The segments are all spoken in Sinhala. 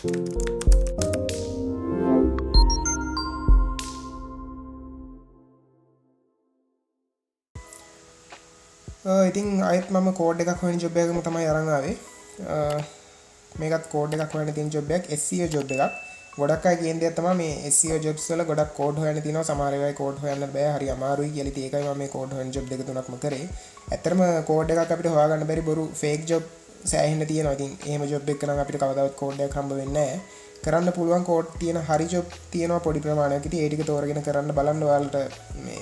ඉතින් අයත් මම කෝඩ් එකක් හොයන ජොබ් එකකම තමයි අරන් ආවේ. මේකත් කෝඩ් එකක් හොයන තියෙන ජොබ් එකක්, SEO ජොබ් එකක්. ගොඩක් අය කියන දේ තමයි මේ SEO jobs වල ගොඩක් කෝඩ් හොයන්න තියෙනවා. සමහර ඒවායි කෝඩ් හොයන්න බෑ, හරි අමාරුයි කියලා. ඉතින් ඒකයි මම මේ කෝඩ් හොයන ජොබ් දෙක තුනක්ම කරේ. ඇත්තටම කෝඩ් එකක් අපිට හොයාගන්න බැරි බොරු ෆේක් ජොබ් සෑහෙන්න තියෙනවා. ඉතින් එහෙම ජොබ් එකක නම් අපිට කවදාවත් කෝඩ් එකක් හම්බ වෙන්නේ නැහැ. කරන්න පුළුවන් කෝඩ් තියෙන හරි ජොබ් තියෙනවා පොඩි ප්‍රමාණයක්. ඉතින් ඒ ටික තෝරගෙන කරන්න බලන්න. ඔයාලට මේ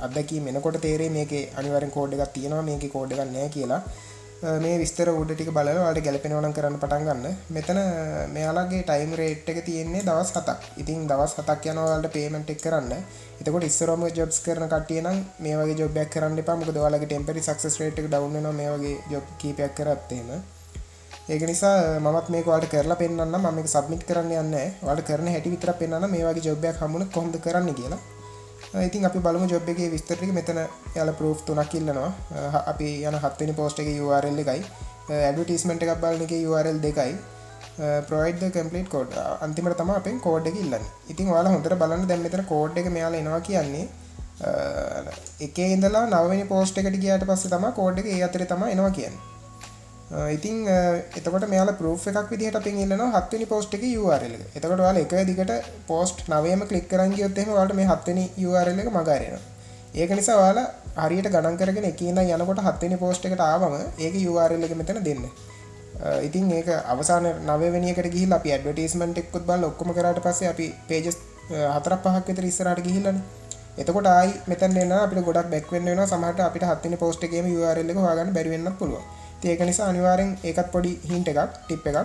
අත්දැකීම් එනකොට තේරෙයි මේකේ අනිවාර්යෙන් කෝඩ් එකක් තියෙනවා, මේකේ කෝඩ් එකක් නැහැ කියලා. මේ විස්තර උඩ ටික බලලා ඔයාලට ගැලපෙනවා නම් කරන්න පටන් ගන්න. මෙතන මෙයාලගේ ටයිම් රේට් එක තියෙන්නේ දවස් 7ක්. ඉතින් දවස් 7ක් යනවා ඔයාලට පේමන්ට් එක කරන්න. එතකොට ඉස්සරම ජොබ්ස් කරන කට්ටිය නම් මේ වගේ ජොබ් එකක් කරන්න එපා. මොකද ඔයාලගේ ටෙම්පරරි සක්සස් රේට් එක ඩවුන් වෙනවා මේ වගේ ජොබ් කීපයක් කරත් එහෙම. ඒක නිසා මමත් මේක ඔයාලට කරලා පෙන්නන්නම්. මම මේක සබ්මිට් කරන්න යන්නේ නැහැ. ඔයාලට කරන හැටි විතරක් පෙන්නන්නම් මේ වගේ ජොබ් එකක් හම්බුනොත් කොහොමද කරන්නේ කියලා. ඉතින් අපි බලමු ජොබ් එකේ විස්තර ටික. මෙතන යාලා ප්‍රූෆ් තුනක් ඉල්ලනවා. අපි යන 7 වෙනි පෝස්ට් එකේ URL එකයි, ඇඩ්වර්ටයිස්මන්ට් එකක් බලන එකේ URL දෙකයි, provide the complete code. අන්තිමට තමයි අපෙන් කෝඩ් එක ඉල්ලන්නේ. ඉතින් ඔයාලා හොඳට බලන්න දැන් මෙතන කෝඩ් එක මෙයාලා එනවා කියන්නේ එකේ ඉඳලා 9 වෙනි පෝස්ට් එකට ගියාට පස්සේ තමයි කෝඩ් එක ඒ අතරේ තමයි එනවා කියන්නේ. ඉතින් එතකොට මෙයාලා ප්‍රූෆ් එකක් විදිහට අපෙන් ඉල්ලනවා 7 වෙනි පෝස්ට් එකේ URL එක. එතකොට ඔයාලා එක දිගට පෝස්ට් 9ම ක්ලික් කරන් ගියොත් එහෙම ඔයාලට මේ 7 වෙනි URL එක මග අරිනවා. ඒක නිසා ඔයාලා හරියට ගණන් කරගෙන එකේ ඉඳන් යනකොට 7 වෙනි පෝස්ට් එකට ආවම ඒකේ URL එක මෙතන දෙන්න. ඉතින් ඒක අවසාන 9 වෙනි එකට ගිහිල්ලා අපි ඇඩ්වර්ටයිස්මන්ට් එකකුත් බලලා ඔක්කොම කරාට පස්සේ අපි pages 4-5ක් විතර ඉස්සරහට ගිහිල්ලානේ. එතකොට ආයි මෙතන එනවා අපිට ගොඩක් බැක් වෙන්න වෙනවා. සමහරට අපිට 7 වෙනි පෝස්ට් එකේම URL එක හොයාගන්න බැරි වෙන්නත් පුළුවන්. ඒක නිසා අනිවාර්යෙන් ඒකත් පොඩි හින්ට් එකක්, ටිප් එකක්.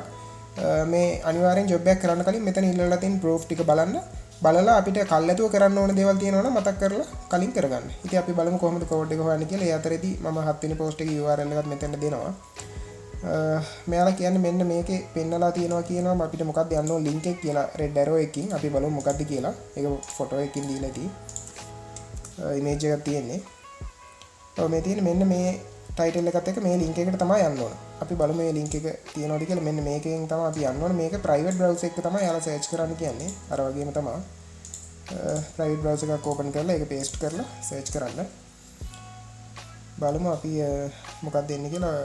මේ අනිවාර්යෙන් ජොබ් එකක් කරන්න කලින් මෙතන ඉල්ලලා තියෙන ප්‍රූෆ් ටික බලන්න. බලලා අපිට කල්ැතුව කරන්න ඕන දේවල් තියෙනවා නම් මතක් කරලා කලින් කරගන්න. ඉතින් අපි බලමු කොහොමද කෝඩ් එක හොයන්නේ කියලා. ඒ අතරේදී මම 7 වෙනි පෝස්ට් එකේ URL එකත් මෙතන දෙනවා. මෙයාලා කියන්නේ මෙන්න මේකේ පෙන්නලා තියෙනවා කියනවා අපිට මොකක්ද යන්න ඕන ලින්ක් එක කියලා රෙඩ් ඇරෝ එකකින්. අපි බලමු මොකක්ද කියලා. ඒක ෆොටෝ එකකින් දීලා තියෙයි. ඉමේජ් එකක් තියෙන්නේ. ඔව් මේ තියෙන්නේ මෙන්න මේ ටයිටල් එකත් එක්ක මේ ලින්ක් එකට තමයි යන්න ඕන. අපි බලමු මේ ලින්ක් එක තියෙනවද කියලා. මෙන්න මේකෙන් තමයි අපි යන්න ඕන. මේක ප්‍රයිවට් බ්‍රවුසර් එක තමයි යාලා සර්ච් කරන්න කියන්නේ. අර වගේම තමයි. ප්‍රයිවට් බ්‍රවුසර් එකක් ඕපන් කරලා ඒක පේස්ට් කරලා සර්ච් කරන්න. බලමු අපි මොකක්ද එන්නේ කියලා.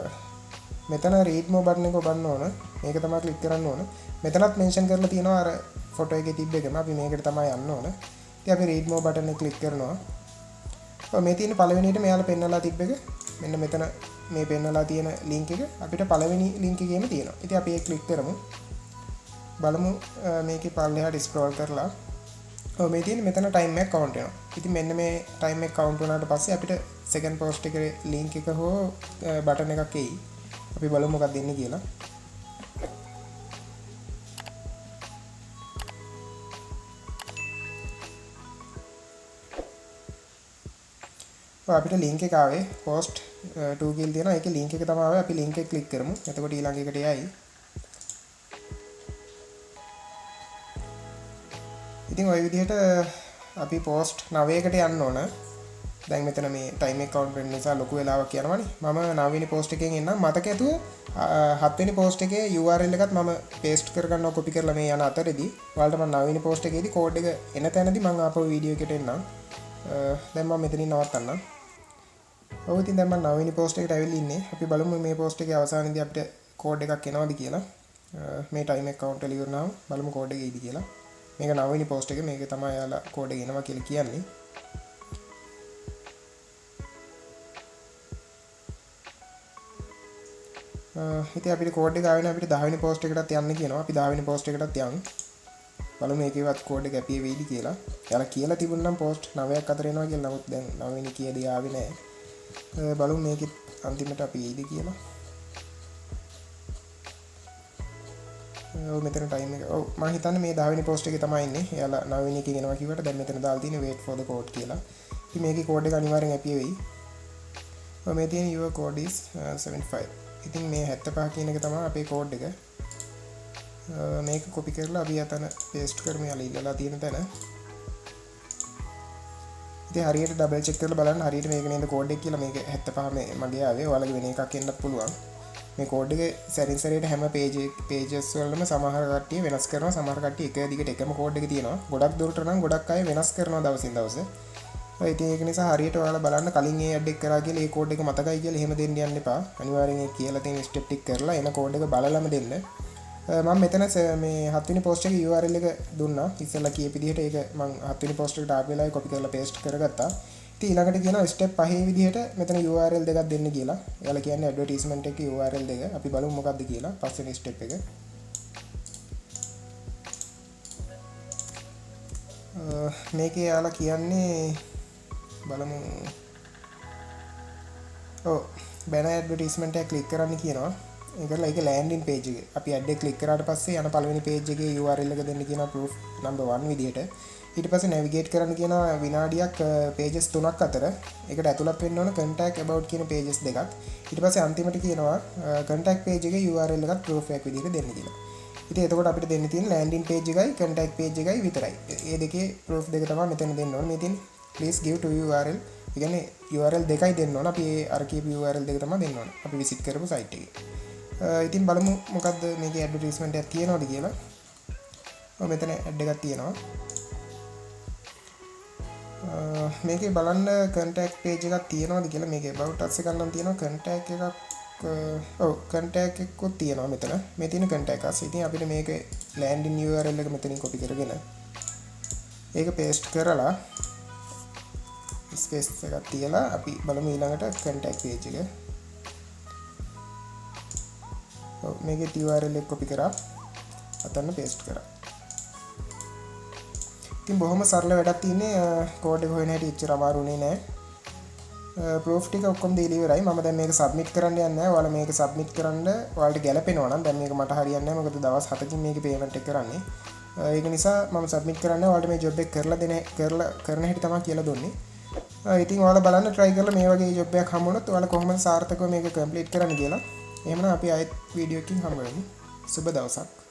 මෙතන read more button එක ඔබන්න ඕන. මේක තමයි ක්ලික් කරන්න ඕන. මෙතනත් මෙන්ෂන් කරලා තියෙනවා අර ෆොටෝ එකේ තිබ්බ එකම. අපි මේකට තමයි යන්න ඕන. ඉතින් අපි read more button එක ක්ලික් කරනවා. මේ තියෙන පළවෙනියට මෙයාලා පෙන්නලා තිබ්බ එක මෙන්න මෙතන මේ පෙන්නලා තියෙන ලින්ක් එක අපිට පළවෙනි ලින්ක් එකේම තියෙනවා. ඉතින් අපි ඒක ක්ලික් කරමු. බලමු මේකේ පල්ලෙහාට ස්ක්‍රෝල් කරලා. ඔව් මේ තියෙන මෙතන ටයිම් එක කවුන්ට් වෙනවා. ඉතින් මෙන්න මේ ටයිම් එක කවුන්ට් වුණාට පස්සේ අපිට සෙකන්ඩ් පෝස්ට් එකේ ලින්ක් එක හෝ බටන් එකක් එයි. අපි බලමු මොකක්ද දෙන්නේ කියලා. අපිට ලින්ක් එක ආවේ post 2 කියලා තියෙනවා. ඒකේ ලින්ක් එක තමයි ආවේ. අපි ලින්ක් එක ක්ලික් කරමු. එතකොට ඊළඟ එකට යයි. ඉතින් ওই විදිහට අපි post 9කට යන්න ඕන. දැන් මෙතන මේ time එක count වෙන නිසා ලොකු වෙලාවක් යනවනේ. මම 9 වෙනි post එකෙන් එන්නම්. මතක ඇතුව 7 වෙනි post එකේ URL එකත් මම paste කරගන්නවා copy කරලා මේ යන අතරේදී. ඔයාලට මම 9 වෙනි post එකේදී code එක එන තැනදී මම ආපහු වීඩියෝ එකට එන්නම්. දැන් මම මෙතනින් නවත්තන්නම්. ඔව් ඉතින් දැන් මම 9 වෙනි පෝස්ට් එකට ඇවිල්ලා ඉන්නේ. අපි බලමු මේ පෝස්ට් එකේ අවසානයේදී අපිට කෝඩ් එකක් එනවද කියලා. මේ ටයිම් එක කවුන්ට් එක ඉවරනම බලමු කෝඩ් එක එයිද කියලා. මේක 9 වෙනි පෝස්ට් එක. මේක තමයි යාලා කෝඩ් එක එනවා කියලා කියන්නේ. ඉතින් අපිට කෝඩ් එක ආවෙන අපිට 10 වෙනි පෝස්ට් එකටත් යන්න කියනවා. අපි 10 වෙනි පෝස්ට් එකටත් යමු. බලමු මේකේවත් කෝඩ් එක ඇපිය වෙයිද කියලා. යාලා කියලා තිබුණා නම් පෝස්ට් 9ක් අතර එනවා කියලා. නමුත් දැන් 9 වෙනි කීයද ආවේ නැහැ. බලමු මේකෙත් අන්තිමට අපි එයිද කියලා. ඔව් මෙතන ටයිම් එක. ඔව් මම හිතන්නේ මේ 10 වෙනි පෝස්ට් එකේ තමයි ඉන්නේ. එයාලා 9 වෙනි එකේ එනවා කිව්වට දැන් මෙතන දාලා තියෙන්නේ wait for the code කියලා. ඉතින් මේකේ කෝඩ් එක අනිවාර්යෙන් ඇපිය වෙයි. ඔව් මේ තියෙන your code is 75. ඉතින් මේ 75 කියන එක තමයි අපේ කෝඩ් එක. මේක කොපි කරලා අපි අතන පේස්ට් කරමු යාලා ඉල්ලලා තියෙන තැන. ඉතින් හරියට ඩබල් චෙක් කරලා බලන්න හරියට මේක නේද කෝඩ් එක කියලා. මේක 75 මගේ ආවේ. ඔයාලගේ වෙන එකක් එන්නත් පුළුවන්. මේ කෝඩ් එක සැරින් සැරේට හැම pages වලම සමහර කට්ටිය වෙනස් කරනවා සමහර කට්ටිය එක දිගට එකම කෝඩ් එක තියෙනවා ගොඩක් දුරට නම් ගොඩක් අය වෙනස් කරනවා දවසින් දවස ඉතින් ඒක නිසා හරියට ඔයාලා බලන්න කලින් ඒ ඇඩ් එක කරා කියලා ඒ කෝඩ් එක මතකයි කියලා එහෙම දෙන්න යන්න එපා අනිවාර්යෙන් ඒ කියලා තියෙන ස්ටෙප් ටික කරලා එන කෝඩ් එක බලලම දෙන්න මම මෙතන මේ 7 වෙනි පෝස්ට් එකේ URL එක දුන්නා ඉස්සෙල්ලා කියපු විදිහට ඒක මම 7 වෙනි පෝස්ට් එකට ආපු වෙලාවේ කොපි කරලා පේස්ට් කරගත්තා ඉතින් ඊළඟට කියනවා ස්ටෙප් 5 විදිහට මෙතන URL දෙකක් දෙන්න කියලා එයාලා කියන්නේ ඇඩ්වර්ටයිස්මන්ට් එකේ URL දෙක අපි බලමු මොකක්ද කියලා පස්වෙනි ස්ටෙප් එක මේකේ යාලා කියන්නේ බලමු බැනර් ඇඩ්වර්ටයිස්මන්ට් එක ක්ලික් කරන්න කියනවා ඒකලා ඒක ලෑන්ඩින් පේජ් එක අපි ඇඩ් එක ක්ලික් කරාට පස්සේ යන පළවෙනි පේජ් එකේ URL එක දෙන්න කියනවා proof number 1 විදිහට ඊට පස්සේ navigate කරන්න කියනවා විනාඩියක් pages 3ක් අතර ඒකට ඇතුළත් වෙන්න ඕන contact about කියන pages දෙකක් ඊට පස්සේ අන්තිමට කියනවා contact page එකේ URL එකත් proof එකක් විදිහට දෙන්න කියලා ඉතින් එතකොට අපිට දෙන්න තියෙන landing page එකයි contact page එකයි විතරයි. මේ දෙකේ proof දෙක තමයි මෙතන දෙන්න ඕනේ. මේ තියෙන please give to URL. ඒ කියන්නේ URL දෙකයි දෙන්න ඕන. අපි අර කියපු URL දෙක තමයි දෙන්න ඕන. අපි visit කරපු site එකේ. ඉතින් බලමු මොකද්ද මේකේ advertisement එකක් තියෙනවද කියලා. මෙතන ad එකක් තියෙනවා. මේකේ බලන්න contact page එකක් තියෙනවද කියලා මේකේ about us එකක් නම් තියෙනවා contact එකක් contact එකකුත් තියෙනවා මෙතන මේ තියෙන contact us ඉතින් අපිට මේක landing URL එක මෙතනින් copy කරගෙන ඒක paste කරලා space එකක් තියලා අපි බලමු ඊළඟට contact page එක මේකේ URL එක copy කරා අතන paste කරා ඉතින් බොහොම සරල වැඩක් තියෙන්නේ කෝඩ් එක හොයන හැටි එච්චර අමාරුනේ නෑ proof ටික ඔක්කොම දීලා ඉවරයි මම දැන් මේක සබ්මිට් කරන්න යන්නේ නැහැ ඔයාලා මේක සබ්මිට් කරන්න ඔයාලට ගැලපෙනවා නම් දැන් මේක මට හරියන්නේ නැහැ මොකද දවස් 7කින් මේකේ පේමන්ට් එක කරන්නේ ඒක නිසා මම සබ්මිට් කරන්න ඔයාලට මේ ජොබ් එක කරන හැටි තමයි කියලා දුන්නේ ඉතින් ඔයාලා බලන්න try කරලා මේ වගේ ජොබ් එකක් හම්බුනොත් ඔයාලා කොහොමද සාර්ථකව මේක කම්ප්ලීට් කරන්න කියලා එහෙනම් අපි ආයෙත් වීඩියෝ එකකින් හම්බ වෙමු සුබ දවසක්